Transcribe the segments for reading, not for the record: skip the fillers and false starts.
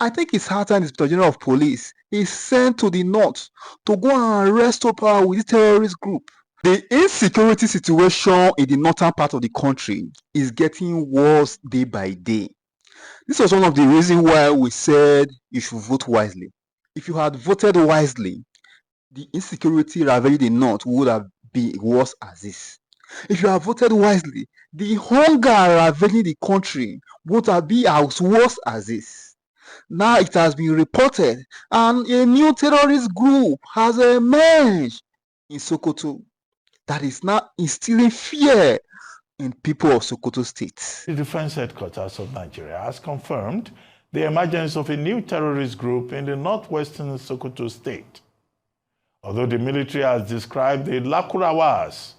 I think it's hard time the Inspector General of Police is sent to the north to go and restore power with this terrorist group. The insecurity situation in the northern part of the country is getting worse day by day. This was one of the reasons why we said you should vote wisely. If you had voted wisely, the insecurity ravaging the north would have been worse as this. If you have voted wisely, the hunger ravaging the country would have been as worse as this. Now it has been reported, and a new terrorist group has emerged in Sokoto that is now instilling fear in people of Sokoto State. The Defense Headquarters of Nigeria has confirmed the emergence of a new terrorist group in the northwestern Sokoto State. Although the military has described the Lakurawas,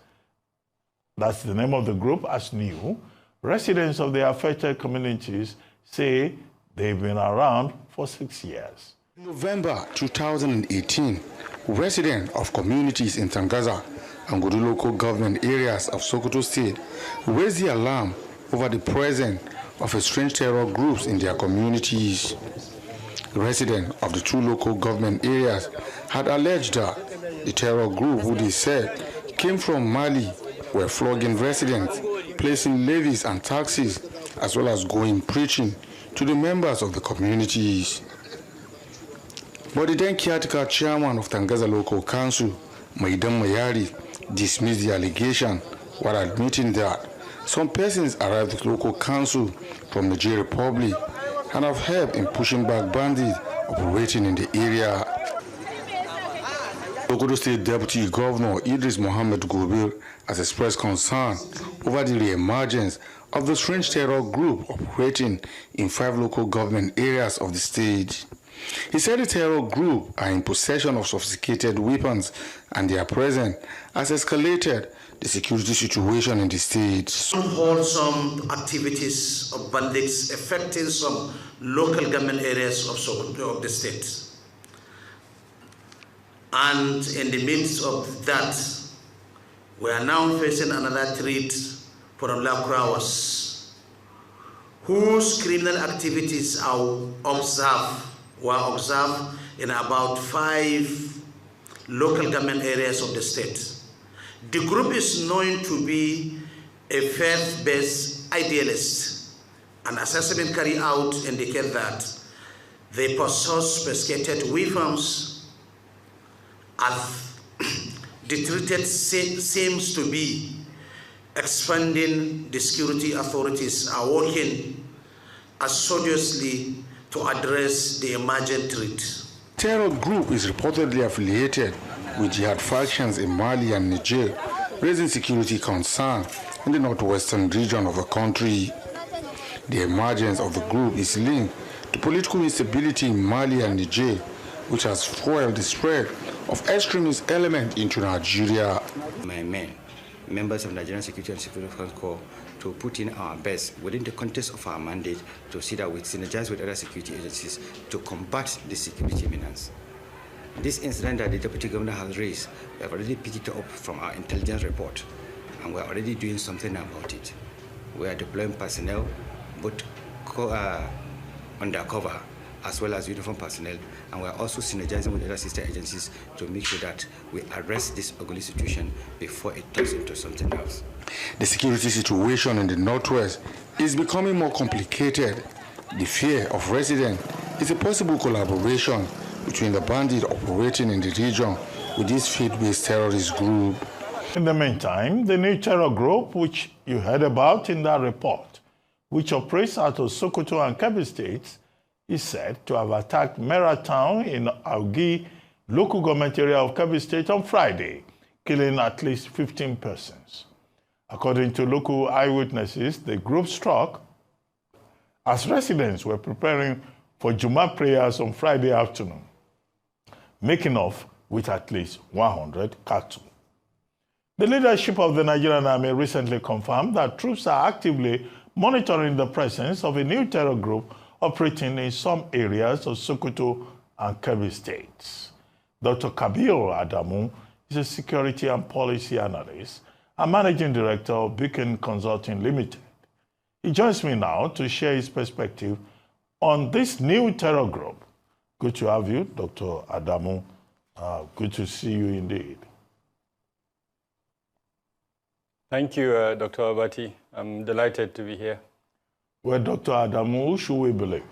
that's the name of the group, as new, residents of the affected communities say they've been around for 6 years. In November 2018, residents of communities in Tangaza and Godu local government areas of Sokoto State raised the alarm over the presence of strange terror groups in their communities. Residents of the two local government areas had alleged that the terror group, who they said came from Mali, were flogging residents, placing levies and taxes, as well as going preaching to the members of the communities. But the then caretaker chairman of Tangaza Local Council, Maidan Mayari, dismissed the allegation while admitting that some persons arrived at local council from the Niger Republic and have helped in pushing back bandits operating in the area. Sokoto State Deputy Governor Idris Mohammed Gobir has expressed concern over the re-emergence of the strange terror group operating in 5 local government areas of the state. He said the terror group are in possession of sophisticated weapons and their presence has escalated the security situation in the state. Unwholesome activities of bandits affecting some local government areas of the state. And in the midst of that, we are now facing another threat from Lakurawas, whose criminal activities were observed in about 5 local government areas of the state. The group is known to be a faith-based idealist. An assessment carried out indicates that they possess sophisticated weapons, as the threat seems to be expanding. The security authorities are working assiduously to address the emergent threat. Terror group is reportedly affiliated with jihad factions in Mali and Niger, raising security concerns in the northwestern region of the country. The emergence of the group is linked to political instability in Mali and Niger, which has fueled the spread of extremist elements into Nigeria. My men, members of Nigerian Security and Civil Defense Corps, to put in our best within the context of our mandate to see that we synergize with other security agencies to combat the security menace. This incident that the Deputy Governor has raised, we have already picked it up from our intelligence report, and we are already doing something about it. We are deploying personnel, both undercover as well as uniform personnel, and we are also synergizing with other sister agencies to make sure that we arrest this ugly situation before it turns into something else. The security situation in the northwest is becoming more complicated. The fear of residents is a possible collaboration between the bandits operating in the region with this faith-based terrorist group. In the meantime, the new terror group, which you heard about in that report, which operates out of Sokoto and Kebbi states, is said to have attacked Mera town in Augi, local government area of Kebbi State on Friday, killing at least 15 persons. According to local eyewitnesses, the group struck as residents were preparing for Juma prayers on Friday afternoon, making off with at least 100 cattle. The leadership of the Nigerian Army recently confirmed that troops are actively monitoring the presence of a new terror group operating in some areas of Sokoto and Kebbi states. Dr. Kabir Adamu is a security and policy analyst and managing director of Beacon Consulting Limited. He joins me now to share his perspective on this new terror group. Good to have you, Dr. Adamu. Good to see you indeed. Thank you, Dr. Abati. I'm delighted to be here. Well, Dr. Adamu, who should we believe?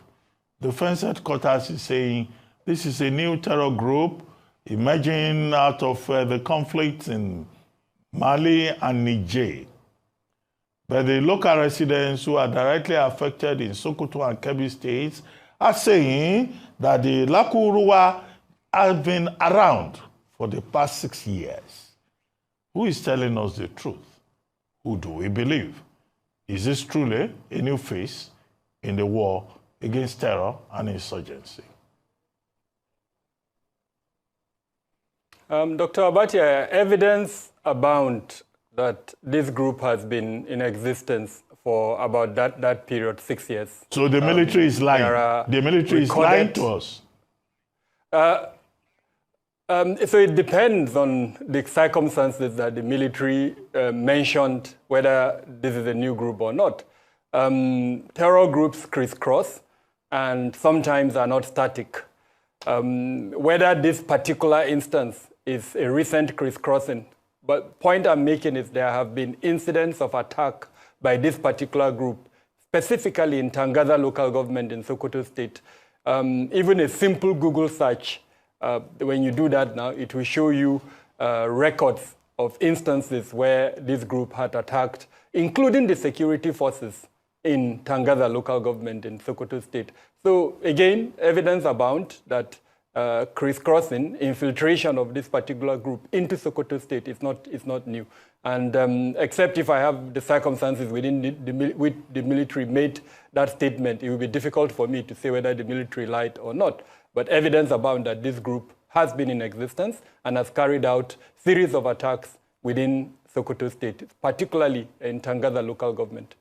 The Defense Headquarters is saying this is a new terror group emerging out of the conflicts in Mali and Niger. But the local residents who are directly affected in Sokoto and Kebbi states are saying that the Lakuruwa have been around for the past 6 years. Who is telling us the truth? Who do we believe? Is this truly a new phase in the war against terror and insurgency? Dr. Abati, evidence abound that this group has been in existence for about that period, 6 years. So the military is lying. The military is lying to us. So it depends on the circumstances that the military mentioned, whether this is a new group or not. Terror groups crisscross and sometimes are not static. Whether this particular instance is a recent crisscrossing, but point I'm making is there have been incidents of attack by this particular group, specifically in Tangaza local government in Sokoto state. Even a simple Google search, when you do that now, it will show you records of instances where this group had attacked, including the security forces in Tangaza local government in Sokoto state. So again, evidence abound that crisscrossing, infiltration of this particular group into Sokoto state is not new. And except if I have the circumstances within which the military made that statement, it will be difficult for me to say whether the military lied or not. But evidence abound that this group has been in existence and has carried out series of attacks within Sokoto state, particularly in Tangaza local government.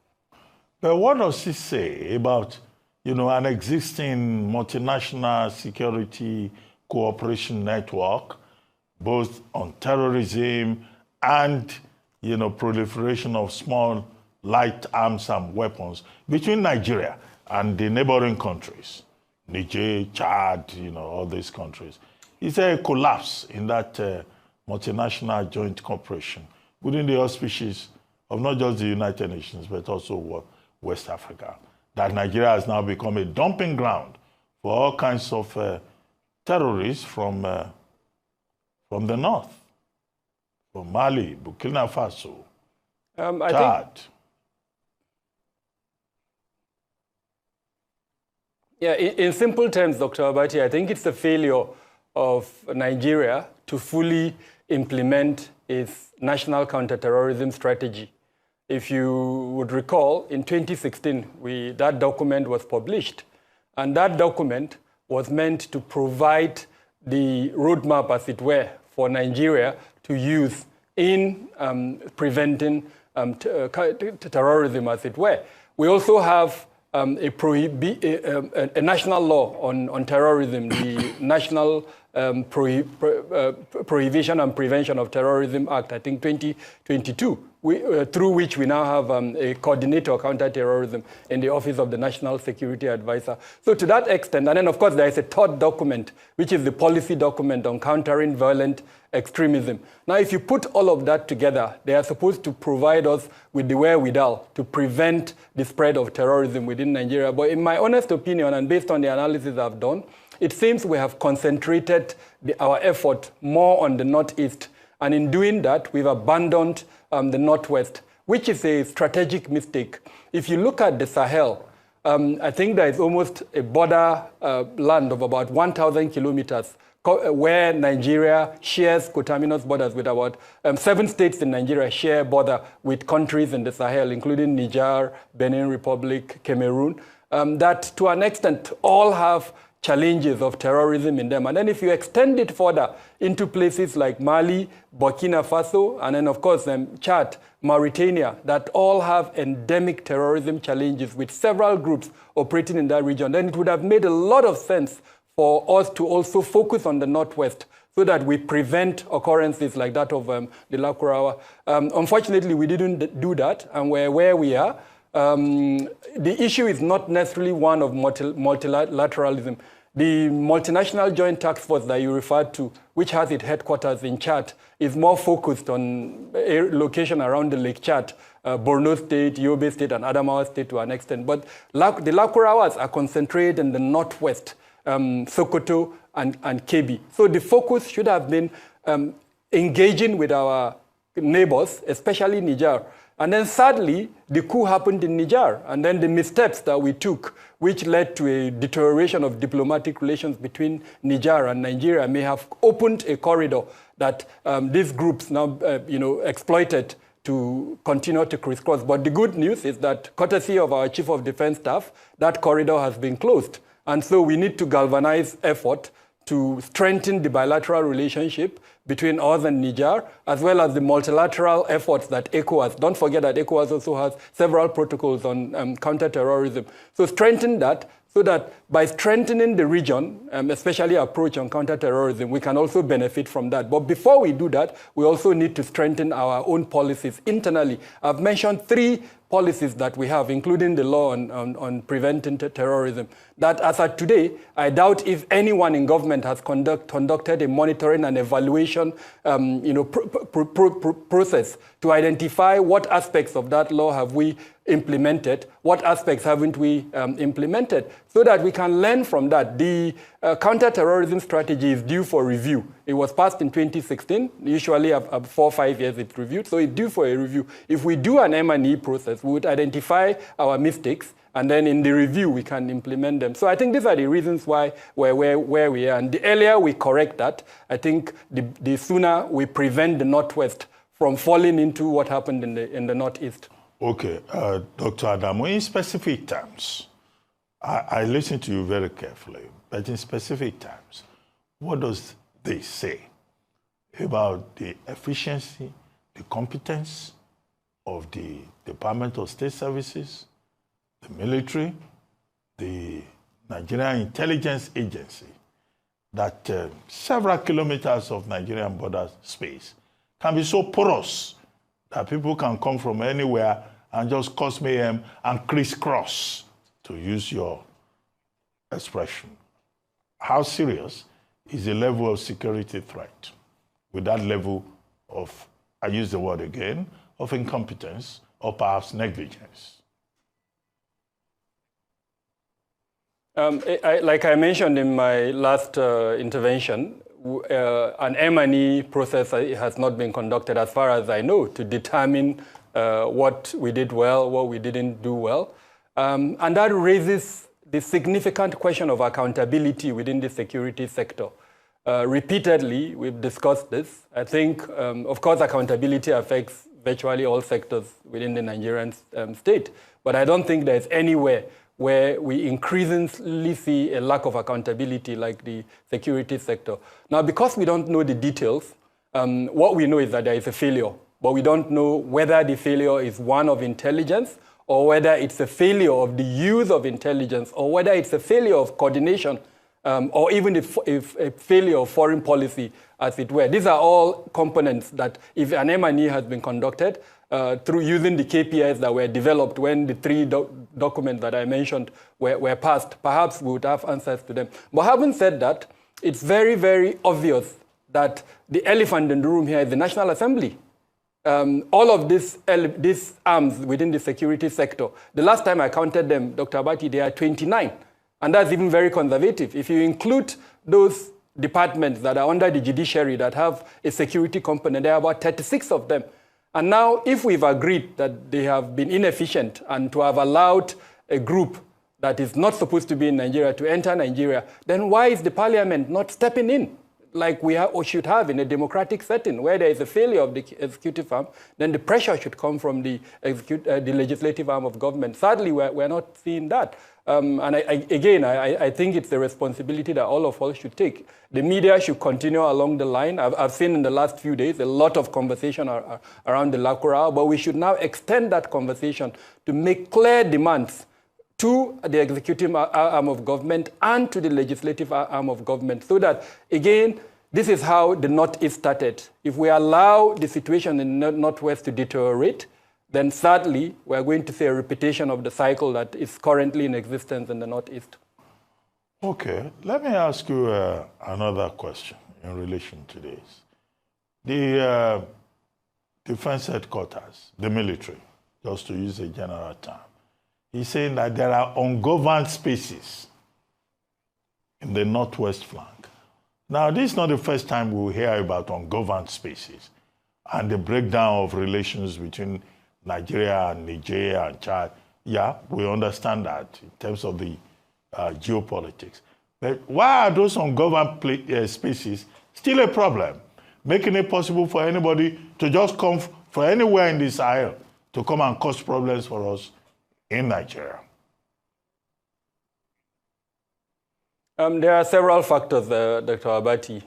But what does he say about, an existing multinational security cooperation network, both on terrorism and, proliferation of small, light arms and weapons between Nigeria and the neighboring countries, Niger, Chad, all these countries? Is there a collapse in that multinational joint cooperation within the auspices of not just the United Nations, but also West Africa, that Nigeria has now become a dumping ground for all kinds of terrorists from the north, from Mali, Burkina Faso, Chad? In simple terms, Dr. Abati, I think it's a failure of Nigeria to fully implement its national counterterrorism strategy. If you would recall, in 2016, that document was published. And that document was meant to provide the roadmap, as it were, for Nigeria to use in preventing terrorism, as it were. We also have a national law on terrorism, the National Prohibition and Prevention of Terrorism Act, I think 2022, through which we now have a coordinator of counterterrorism in the Office of the National Security Advisor. So to that extent, and then of course there is a third document, which is the policy document on countering violent extremism. Now, if you put all of that together, they are supposed to provide us with the wherewithal to prevent the spread of terrorism within Nigeria. But in my honest opinion, and based on the analysis I've done, it seems we have concentrated our effort more on the Northeast. And in doing that, we've abandoned the Northwest, which is a strategic mistake. If you look at the Sahel, I think there is almost a border land of about 1,000 kilometers where Nigeria shares coterminous borders with about 7 states in Nigeria share border with countries in the Sahel, including Niger, Benin Republic, Cameroon, that to an extent all have challenges of terrorism in them. And then if you extend it further into places like Mali, Burkina Faso, and then of course Chad, Mauritania, that all have endemic terrorism challenges with several groups operating in that region, then it would have made a lot of sense for us to also focus on the Northwest so that we prevent occurrences like that of the Lakurawa. Unfortunately, we didn't do that, and we're where we are. the issue is not necessarily one of multilateralism. The multinational joint task force that you referred to, which has its headquarters in Chad, is more focused on a location around the Lake Chad, Borno State, Yobe State, and Adamawa State to an extent. But the Lakurawas are concentrated in the northwest, Sokoto and Kebbi. So the focus should have been engaging with our neighbors, especially Niger. And then sadly, the coup happened in Niger, and then the missteps that we took, which led to a deterioration of diplomatic relations between Niger and Nigeria, may have opened a corridor that these groups now exploited to continue to crisscross. But the good news is that, courtesy of our Chief of Defense Staff, that corridor has been closed. And so we need to galvanize effort to strengthen the bilateral relationship between us and Niger, as well as the multilateral efforts that ECOWAS, don't forget that ECOWAS also has several protocols on counterterrorism. So strengthen that, so that by strengthening the region, especially approach on counterterrorism, we can also benefit from that. But before we do that, we also need to strengthen our own policies internally. I've mentioned 3 policies that we have, including the law on preventing terrorism, that as of today, I doubt if anyone in government has conducted a monitoring and evaluation process to identify what aspects of that law have we implemented, what aspects haven't we implemented, so that we can learn from that. The counterterrorism strategy is due for review. It was passed in 2016. Usually, 4 or 5 years it's reviewed, so it's due for a review. If we do an M&E process, we would identify our mistakes, and then in the review, we can implement them. So I think these are the reasons why where we are. And the earlier we correct that, I think the sooner we prevent the Northwest from falling into what happened in the Northeast. Okay, Dr. Adamu, in specific terms, I listened to you very carefully, but in specific terms, what does they say about the efficiency, the competence of the Department of State Services, the military, the Nigerian Intelligence Agency, that several kilometers of Nigerian border space can be so porous that people can come from anywhere and just cause mayhem and crisscross, to use your expression. How serious is the level of security threat with that level of, I use the word again, of incompetence or perhaps negligence? Like I mentioned in my last intervention, an M&E process has not been conducted, as far as I know, to determine what we did well, what we didn't do well. And that raises the significant question of accountability within the security sector. Repeatedly, we've discussed this. I think, of course, accountability affects virtually all sectors within the Nigerian state. But I don't think there's anywhere where we increasingly see a lack of accountability like the security sector. Now, because we don't know the details, what we know is that there is a failure, but we don't know whether the failure is one of intelligence, or whether it's a failure of the use of intelligence, or whether it's a failure of coordination, or even a failure of foreign policy, as it were. These are all components that, if an M&E has been conducted, through using the KPIs that were developed when the 3 documents that I mentioned were passed, perhaps we would have answers to them. But having said that, it's very, very obvious that the elephant in the room here is the National Assembly. All of these arms within the security sector, the last time I counted them, Dr. Abati, they are 29. And that's even very conservative. If you include those departments that are under the judiciary that have a security component, there are about 36 of them. And now, if we've agreed that they have been inefficient and to have allowed a group that is not supposed to be in Nigeria to enter Nigeria, then why is the parliament not stepping in like we or should have in a democratic setting where there is a failure of the executive arm? Then the pressure should come from the legislative arm of government. Sadly, we're not seeing that. And I think it's a responsibility that all of us should take. The media should continue along the line. I've seen in the last few days a lot of conversation around the Lakura, but we should now extend that conversation to make clear demands to the executive arm of government and to the legislative arm of government, so that, again, this is how the Northeast started. If we allow the situation in the Northwest to deteriorate, then sadly, we're going to see a repetition of the cycle that is currently in existence in the Northeast. Okay, let me ask you another question in relation to this. The defense headquarters, the military, just to use a general term, is saying that there are ungoverned spaces in the northwest flank. Now, this is not the first time we hear about ungoverned spaces and the breakdown of relations between Nigeria and Niger and Chad. Yeah, we understand that in terms of the geopolitics. But why are those ungoverned spaces still a problem, making it possible for anybody to just come from anywhere in the Sahel to come and cause problems for us in Nigeria? There are several factors, Dr. Abati.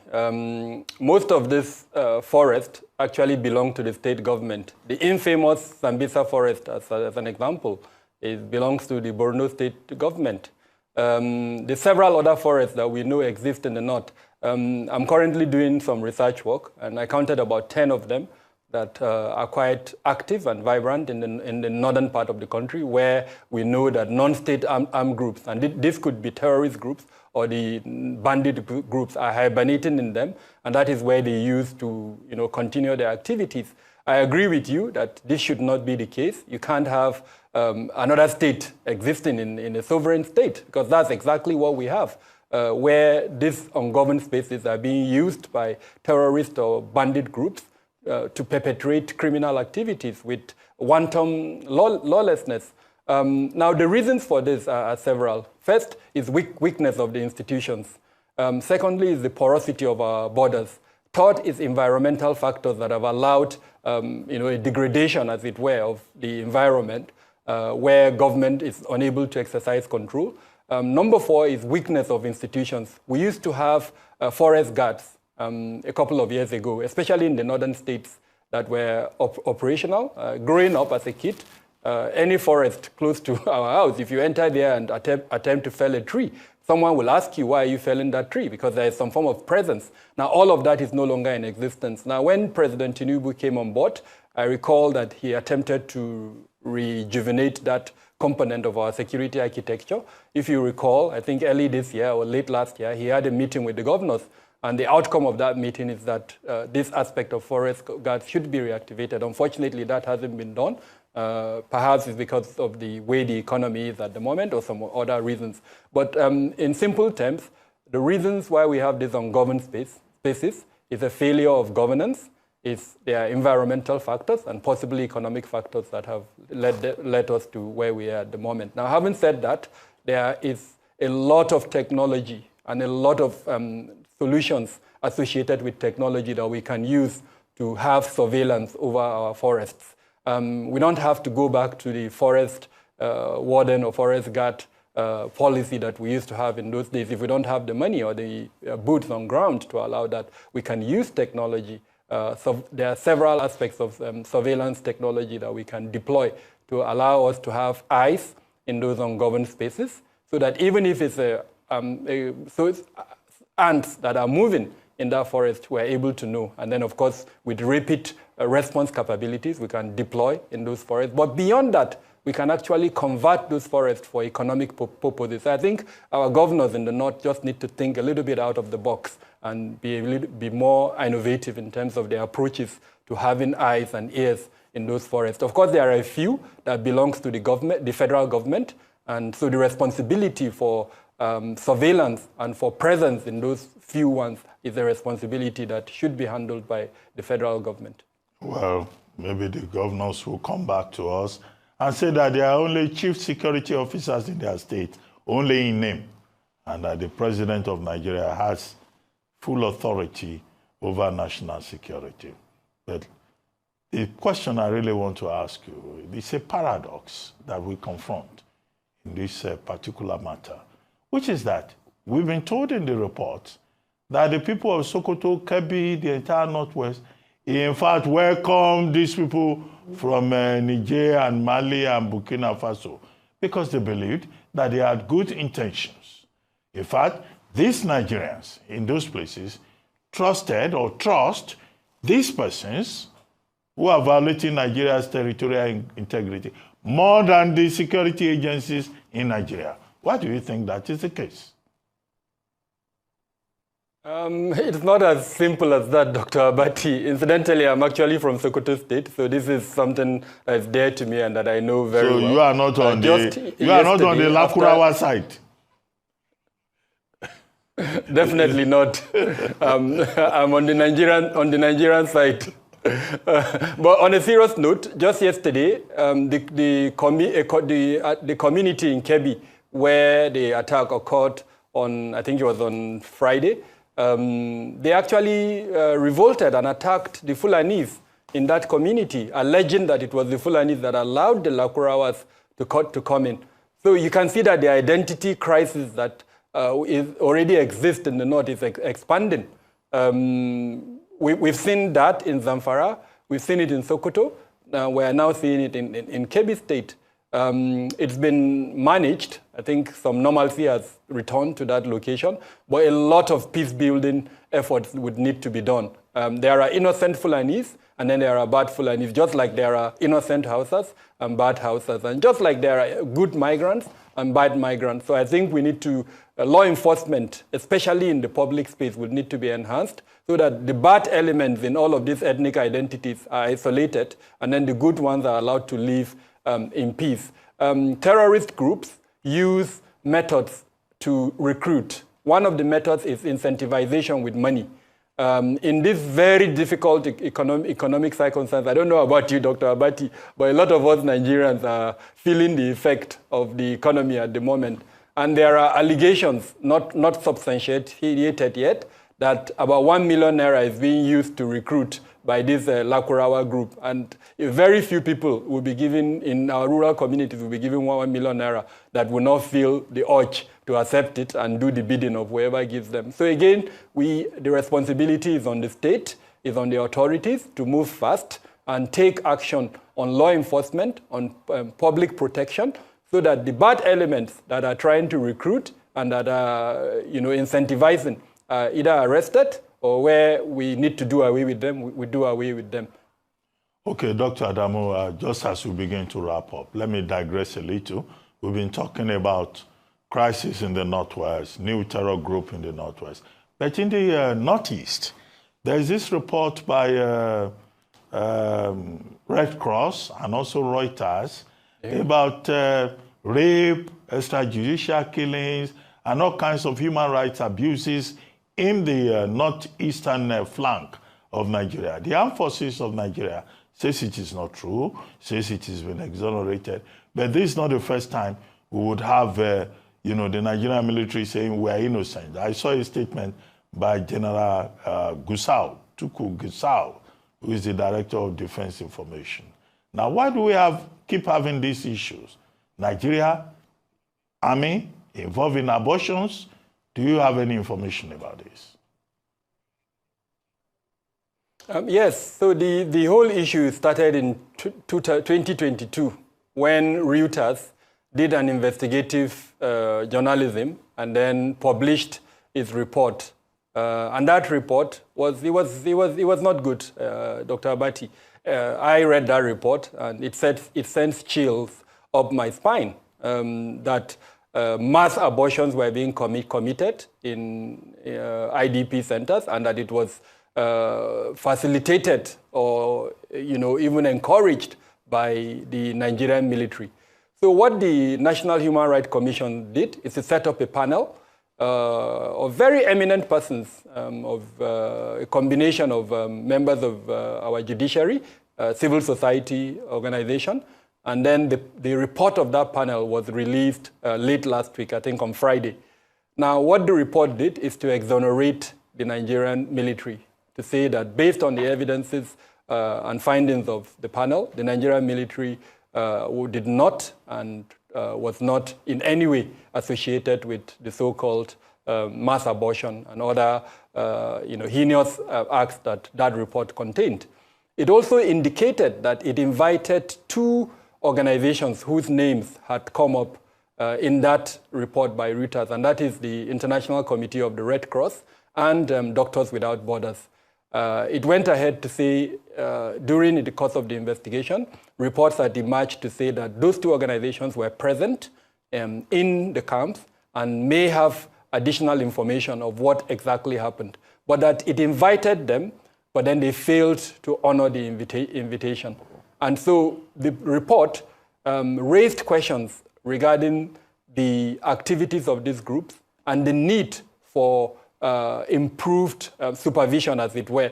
Most of this forest actually belong to the state government. The infamous Sambisa forest, as an example, it belongs to the Borno state government. The several other forests that we know exist in the north. I'm currently doing some research work, and I counted about 10 of them that are quite active and vibrant in the northern part of the country, where we know that non-state armed groups, and this could be terrorist groups or the bandit groups, are hibernating in them, and that is where they use to continue their activities. I agree with you that this should not be the case. You can't have another state existing in a sovereign state, because that's exactly what we have, where these ungoverned spaces are being used by terrorist or bandit groups to perpetrate criminal activities with wanton lawlessness. Now, the reasons for this are several. First is weakness of the institutions. Secondly is the porosity of our borders. Third is environmental factors that have allowed a degradation, as it were, of the environment, where government is unable to exercise control. Number 4 is weakness of institutions. We used to have forest guards a couple of years ago, especially in the northern states, that were operational. Growing up as a kid, any forest close to our house, if you enter there and attempt to fell a tree, someone will ask you, why are you felling that tree? Because there is some form of presence. Now, all of that is no longer in existence. Now, when President Tinubu came on board, I recall that he attempted to rejuvenate that component of our security architecture. If you recall, I think early this year or late last year, he had a meeting with the governors. And the outcome of that meeting is that this aspect of forest guards should be reactivated. Unfortunately, that hasn't been done. Perhaps it's because of the way the economy is at the moment or some other reasons. But in simple terms, the reasons why we have these ungoverned spaces is a failure of governance, there are environmental factors and possibly economic factors that have led us to where we are at the moment. Now, having said that, there is a lot of technology and a lot of solutions associated with technology that we can use to have surveillance over our forests. We don't have to go back to the forest warden or forest guard policy that we used to have in those days. If we don't have the money or the boots on ground to allow that, we can use technology. So there are several aspects of surveillance technology that we can deploy to allow us to have eyes in those ungoverned spaces, so that even if it's ants that are moving in that forest, we're able to know. And then, of course, with rapid response capabilities, we can deploy in those forests. But beyond that, we can actually convert those forests for economic purposes. I think our governors in the north just need to think a little bit out of the box and be more innovative in terms of their approaches to having eyes and ears in those forests. Of course, there are a few that belongs to the government, the federal government, and so the responsibility for surveillance and for presence in those few ones is a responsibility that should be handled by the federal government. Well, maybe the governors will come back to us and say that they are only chief security officers in their state, only in name, and that the president of Nigeria has full authority over national security. But the question I really want to ask you, it's a paradox that we confront in this particular matter, which is that we've been told in the report that the people of Sokoto, Kebbi, the entire Northwest, in fact, welcome these people from Niger and Mali and Burkina Faso because they believed that they had good intentions. In fact, these Nigerians in those places trusted or trust these persons who are violating Nigeria's territorial integrity more than the security agencies in Nigeria. Why do you think that is the case? It's not as simple as that, Dr. Abati. Incidentally, I'm actually from Sokoto State, so this is something that's dear to me and that I know very well. So you are not on the Lakurawa side? Definitely not. I'm on the Nigerian side. But on a serious note, just yesterday, the community in Kebbi, where the attack occurred on, I think it was on Friday, they actually revolted and attacked the Fulanis in that community, alleging that it was the Fulanis that allowed the Lakurawas to come in. So you can see that the identity crisis that already exists in the north is expanding. We've seen that in Zamfara, we've seen it in Sokoto, we're now seeing it in Kebbi State. It's been managed. I think some normalcy has returned to that location, but a lot of peace-building efforts would need to be done. There are innocent Fulanis, and then there are bad Fulanis, just like there are innocent Hausas and bad Hausas, and just like there are good migrants and bad migrants. So I think we need to, law enforcement, especially in the public space, will need to be enhanced so that the bad elements in all of these ethnic identities are isolated, and then the good ones are allowed to live in peace. Terrorist groups use methods to recruit. One of the methods is incentivization with money. In this very difficult economic circumstance, I don't know about you, Dr. Abati, but a lot of us Nigerians are feeling the effect of the economy at the moment. And there are allegations, not substantiated yet, that about 1 million naira is being used to recruit by this Lakurawa group. And very few people will be given, in our rural communities, will be given 1 million naira that will not feel the urge to accept it and do the bidding of whoever gives them. So again, the responsibility is on the state, is on the authorities to move fast and take action on law enforcement, on public protection, so that the bad elements that are trying to recruit and that are incentivizing are either arrested or where we need to do away with them, we do away with them. Okay, Dr. Adamu, just as we begin to wrap up, let me digress a little. We've been talking about crisis in the Northwest, new terror group in the Northwest. But in the Northeast, there is this report by Red Cross and also Reuters about rape, extrajudicial killings, and all kinds of human rights abuses in the northeastern flank of Nigeria. The armed forces of Nigeria says it is not true, says it has been exonerated. But this is not the first time we would have, the Nigerian military saying we are innocent. I saw a statement by General Tuku Gusau, who is the Director of Defense Information. Now, why do we keep having these issues? Nigeria, army, involved in abortions. Do you have any information about this? Yes, so the whole issue started in 2022 when Reuters did an investigative journalism and then published its report. And that report was not good, Dr. Abati. I read that report and it sends chills up my spine that mass abortions were being committed in IDP centers and that it was facilitated or even encouraged by the Nigerian military. So what the National Human Rights Commission did is to set up a panel of very eminent persons, of a combination of members of our judiciary, civil society organization, and then the report of that panel was released late last week, I think on Friday. Now, what the report did is to exonerate the Nigerian military, to say that based on the evidences and findings of the panel, the Nigerian military did not and was not in any way associated with the so-called mass abortion and other heinous acts that report contained. It also indicated that it invited two organizations whose names had come up in that report by Reuters, and that is the International Committee of the Red Cross and Doctors Without Borders. It went ahead to say, during the course of the investigation, reports had emerged to say that those two organizations were present in the camps and may have additional information of what exactly happened, but that it invited them, but then they failed to honor the invitation. And so the report raised questions regarding the activities of these groups and the need for improved supervision, as it were,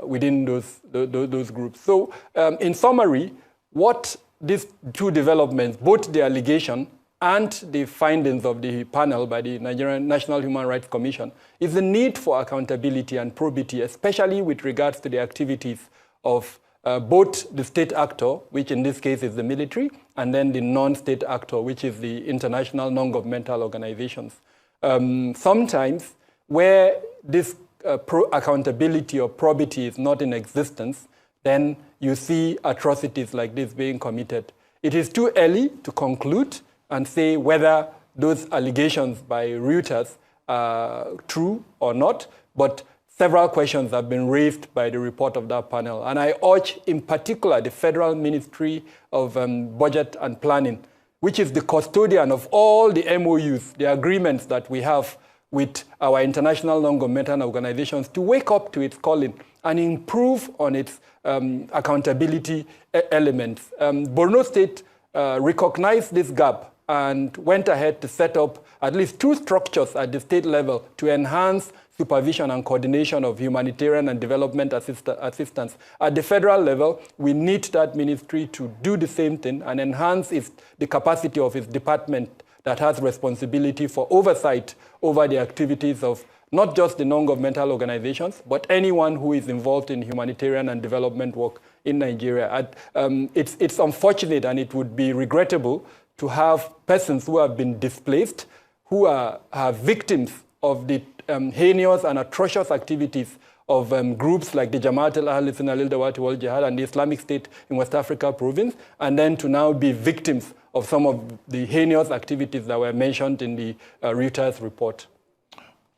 within those groups. So in summary, what these two developments, both the allegation and the findings of the panel by the Nigerian National Human Rights Commission, is the need for accountability and probity, especially with regards to the activities of both the state actor, which in this case is the military, and then the non-state actor, which is the international non-governmental organizations. Sometimes where this accountability or probity is not in existence, then you see atrocities like this being committed. It is too early to conclude and say whether those allegations by Reuters are true or not, but several questions have been raised by the report of that panel. And I urge, in particular, the Federal Ministry of Budget and Planning, which is the custodian of all the MOUs, the agreements that we have with our international non-governmental organizations, to wake up to its calling and improve on its accountability elements. Borno State recognized this gap and went ahead to set up at least two structures at the state level to enhance supervision and coordination of humanitarian and development assistance. At the federal level, we need that ministry to do the same thing and enhance the capacity of its department that has responsibility for oversight over the activities of not just the non-governmental organizations, but anyone who is involved in humanitarian and development work in Nigeria. It's unfortunate, and it would be regrettable to have persons who have been displaced, who are victims of the heinous and atrocious activities of groups like the Jamaat al-Ahl al-Dawati wal-Jihad and the Islamic State in West Africa province, and then to now be victims of some of the heinous activities that were mentioned in the Reuters report.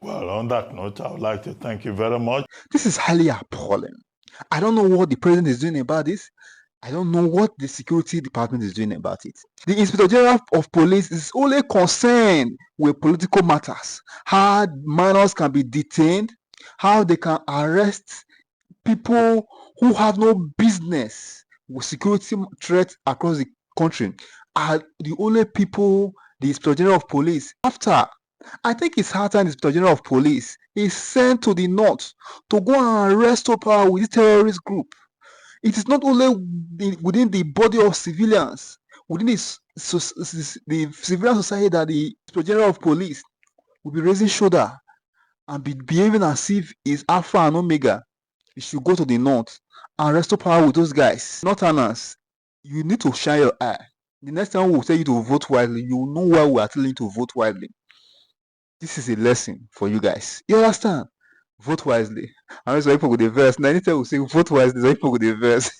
Well, on that note, I would like to thank you very much. This is highly appalling. I don't know what the president is doing about this. I don't know what the security department is doing about it. The Inspector General of Police is only concerned with political matters, how minors can be detained, how they can arrest people who have no business with security threats across the country, are the only people the Inspector General of Police, after, I think it's hard time the Inspector General of Police is sent to the north to go and restore power with this terrorist group. It is not only within the body of civilians, within the civilian society, that the Inspector General of Police will be raising shoulder and be behaving as if it's Alpha and Omega. You should go to the north and restore power with those guys. Northerners, you need to shine your eye. The next time we'll tell you to vote wisely, you will know why we are telling you to vote wisely. This is a lesson for you guys. You understand? Vote wisely. And also people with the verse. Now anytime we say vote wisely, people with the verse.